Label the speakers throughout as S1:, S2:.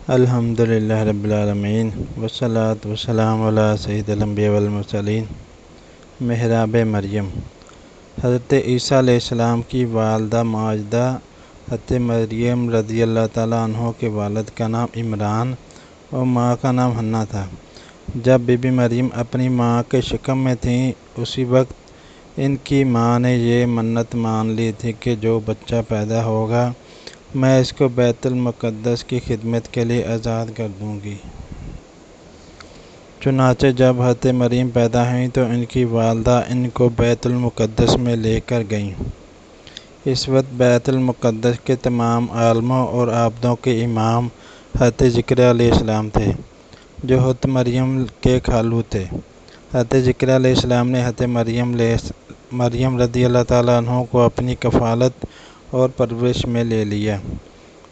S1: الحمدللہ رب العالمین والصلاۃ والسلام علی سید الانبیاء والمرسلین۔ محراب مریم۔ حضرت عیسیٰ علیہ السلام کی والدہ ماجدہ حضرت مریم رضی اللہ تعالیٰ عنہ کے والد کا نام عمران اور ماں کا نام حنا تھا۔ جب بی بی مریم اپنی ماں کے شکم میں تھیں اسی وقت ان کی ماں نے یہ منت مان لی تھی کہ جو بچہ پیدا ہوگا میں اس کو بیت المقدس کی خدمت کے لیے آزاد کر دوں گی۔ چنانچہ جب حضرت مریم پیدا ہوئیں تو ان کی والدہ ان کو بیت المقدس میں لے کر گئیں۔ اس وقت بیت المقدس کے تمام عالموں اور عابدوں کے امام حضرت زکریا علیہ السلام تھے جو حضرت مریم کے خالو تھے۔ حضرت زکریا علیہ السلام نے حضرت مریم رضی اللہ تعالیٰ عنہ کو اپنی کفالت اور پرورش میں لے لیا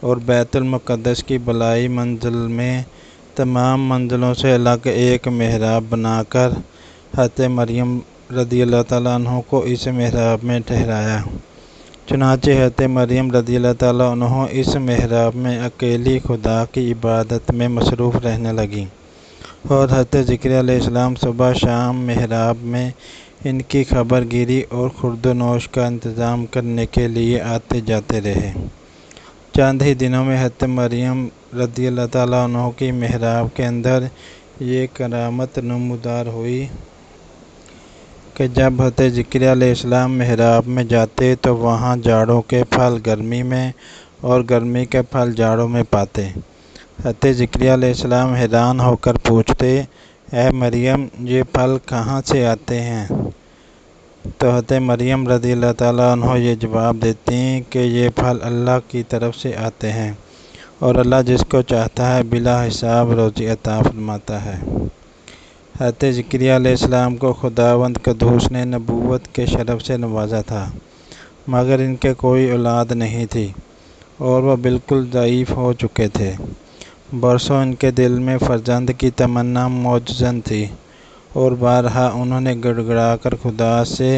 S1: اور بیت المقدس کی بالائی منزل میں تمام منزلوں سے الگ ایک محراب بنا کر حضرت مریم رضی اللہ تعالیٰ عنہ کو اس محراب میں ٹھہرایا۔ چنانچہ حضرت مریم رضی اللہ تعالیٰ عنہ اس محراب میں اکیلی خدا کی عبادت میں مصروف رہنے لگیں اور حضرت زکریا علیہ السلام صبح شام محراب میں ان کی خبر گیری اور خورد و نوش کا انتظام کرنے کے لیے آتے جاتے رہے۔ چند ہی دنوں میں حضرت مریم رضی اللہ تعالیٰ عنہ کی محراب کے اندر یہ کرامت نمودار ہوئی کہ جب حضرت زکریا علیہ السلام محراب میں جاتے تو وہاں جاڑوں کے پھل گرمی میں اور گرمی کے پھل جاڑوں میں پاتے۔ حضرت زکریا علیہ السلام حیران ہو کر پوچھتے، اے مریم یہ پھل کہاں سے آتے ہیں؟ تو حضرت مریم رضی اللہ تعالیٰ عنہ یہ جواب دیتی ہیں کہ یہ پھل اللہ کی طرف سے آتے ہیں اور اللہ جس کو چاہتا ہے بلا حساب روزی عطا فرماتا ہے۔ حضرت زکریا علیہ السلام کو خداوند قدوس نے نبوت کے شرف سے نوازا تھا مگر ان کے کوئی اولاد نہیں تھی اور وہ بالکل ضعیف ہو چکے تھے۔ برسوں ان کے دل میں فرزند کی تمنا موجزن تھی اور بارہا انہوں نے گڑ گڑا کر خدا سے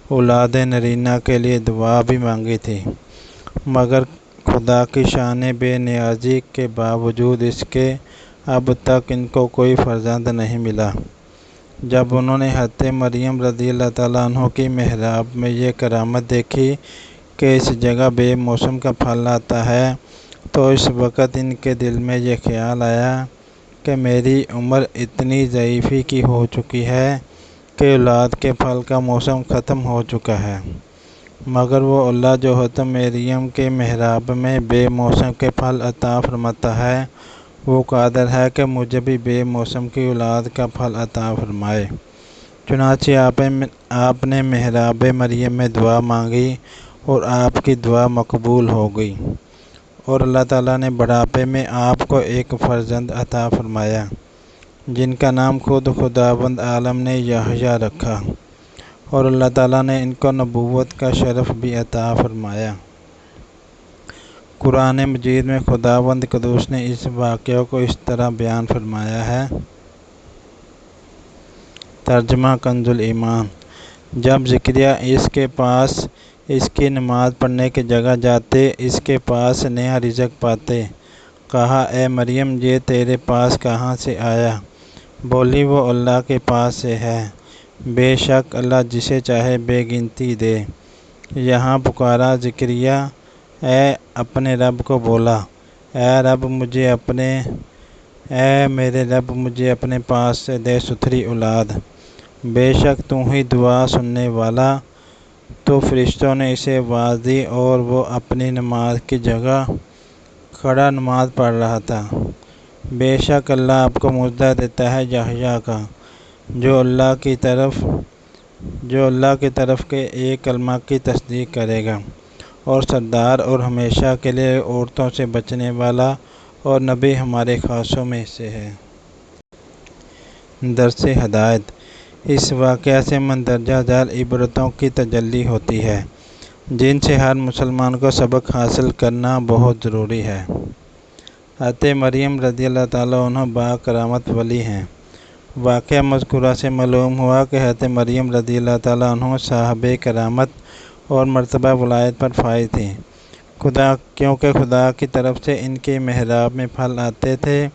S1: اولاد نرینہ کے لیے دعا بھی مانگی تھی مگر خدا کی شان بے نیازی کے باوجود اس کے اب تک ان کو کوئی فرزند نہیں ملا۔ جب انہوں نے حضرت مریم رضی اللہ تعالیٰ عنہ کی محراب میں یہ کرامت دیکھی کہ اس جگہ بے موسم کا پھل آتا ہے تو اس وقت ان کے دل میں یہ خیال آیا کہ میری عمر اتنی ضعیفی کی ہو چکی ہے کہ اولاد کے پھل کا موسم ختم ہو چکا ہے مگر وہ اللہ جو حضرت مریم کے محراب میں بے موسم کے پھل عطا فرماتا ہے وہ قادر ہے کہ مجھے بھی بے موسم کی اولاد کا پھل عطا فرمائے۔ چنانچہ آپ نے محراب مریم میں دعا مانگی اور آپ کی دعا مقبول ہو گئی اور اللہ تعالیٰ نے بڑھاپے میں آپ کو ایک فرزند عطا فرمایا جن کا نام خود خداوند عالم نے یحییٰ رکھا اور اللہ تعالیٰ نے ان کو نبوت کا شرف بھی عطا فرمایا۔ قرآن مجید میں خداوند قدوس نے اس واقعہ کو اس طرح بیان فرمایا ہے۔ ترجمہ کنز الایمان۔ جب زکریا اس کے پاس اس کی نماز پڑھنے کی جگہ جاتے اس کے پاس نیا رزق پاتے، کہا اے مریم یہ تیرے پاس کہاں سے آیا؟ بولی وہ اللہ کے پاس سے ہے، بے شک اللہ جسے چاہے بے گنتی دے۔ یہاں پکارا زکریا اپنے رب کو بولا، اے میرے رب مجھے اپنے پاس سے دے ستھری اولاد، بے شک تو ہی دعا سننے والا۔ تو فرشتوں نے اسے آواز دی اور وہ اپنی نماز کی جگہ کھڑا نماز پڑھ رہا تھا۔ بے شک اللہ آپ کو معجزہ دیتا ہے یحییٰ کا جو اللہ کی طرف کے ایک کلمہ کی تصدیق کرے گا اور سردار اور ہمیشہ کے لیے عورتوں سے بچنے والا اور نبی ہمارے خاصوں میں سے ہے۔ درس ہدایت۔ اس واقعہ سے مندرجہ ذیل عبرتوں کی تجلی ہوتی ہے جن سے ہر مسلمان کو سبق حاصل کرنا بہت ضروری ہے۔ حضرت مریم رضی اللہ تعالیٰ عنہ با کرامت ولی ہیں۔ واقعہ مذکورہ سے معلوم ہوا کہ حضرت مریم رضی اللہ تعالیٰ عنہ صاحب کرامت اور مرتبہ ولایت پر فائز تھیں۔ کیونکہ خدا کی طرف سے ان کے محراب میں پھل آتے تھے،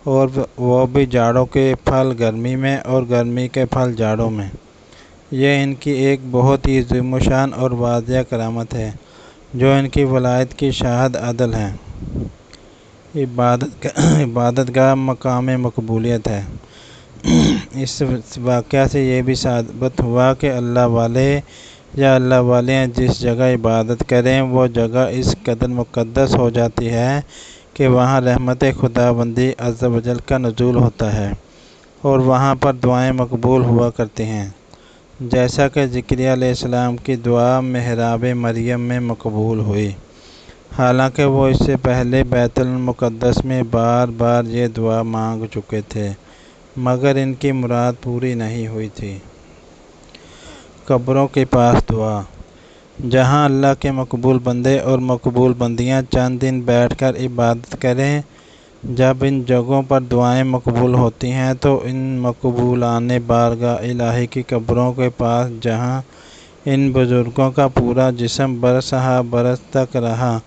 S1: اور وہ بھی جاڑوں کے پھل گرمی میں اور گرمی کے پھل جاڑوں میں۔ یہ ان کی ایک بہت ہی عظیم الشان اور واضح کرامت ہے، جو ان کی ولایت کی شاہد عدل ہے۔ عبادت گاہ مقام مقبولیت ہے۔ اس واقعہ سے یہ بھی ثابت ہوا کہ اللہ والے یا اللہ والیاں جس جگہ عبادت کریں وہ جگہ اس قدر مقدس ہو جاتی ہے کہ وہاں رحمت خداوندی عز و جل کا نزول ہوتا ہے، اور وہاں پر دعائیں مقبول ہوا کرتی ہیں، جیسا کہ زکریا علیہ السلام کی دعا محراب مریم میں مقبول ہوئی، حالانکہ وہ اس سے پہلے بیت المقدس میں بار بار یہ دعا مانگ چکے تھے، مگر ان کی مراد پوری نہیں ہوئی تھی۔ قبروں کے پاس دعا۔ جہاں اللہ کے مقبول بندے اور مقبول بندیاں چند دن بیٹھ کر عبادت کریں، جب ان جگہوں پر دعائیں مقبول ہوتی ہیں تو ان مقبولان بارگاہ الہی کی قبروں کے پاس جہاں ان بزرگوں کا پورا جسم برس ہا برس تک رہا،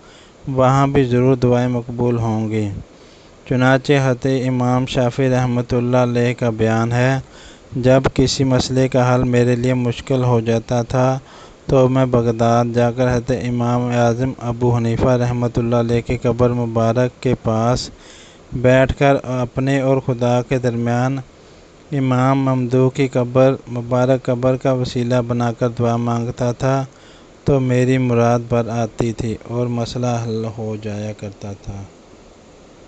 S1: وہاں بھی ضرور دعائیں مقبول ہوں گی۔ چنانچہ حضرت امام شافعی رحمۃ اللہ علیہ کا بیان ہے، جب کسی مسئلے کا حل میرے لیے مشکل ہو جاتا تھا تو میں بغداد جا کر حضرت امام اعظم ابو حنیفہ رحمۃ اللہ علیہ کی قبر مبارک کے پاس بیٹھ کر اپنے اور خدا کے درمیان امام ممدوح کی مبارک قبر کا وسیلہ بنا کر دعا مانگتا تھا، تو میری مراد بر آتی تھی اور مسئلہ حل ہو جایا کرتا تھا۔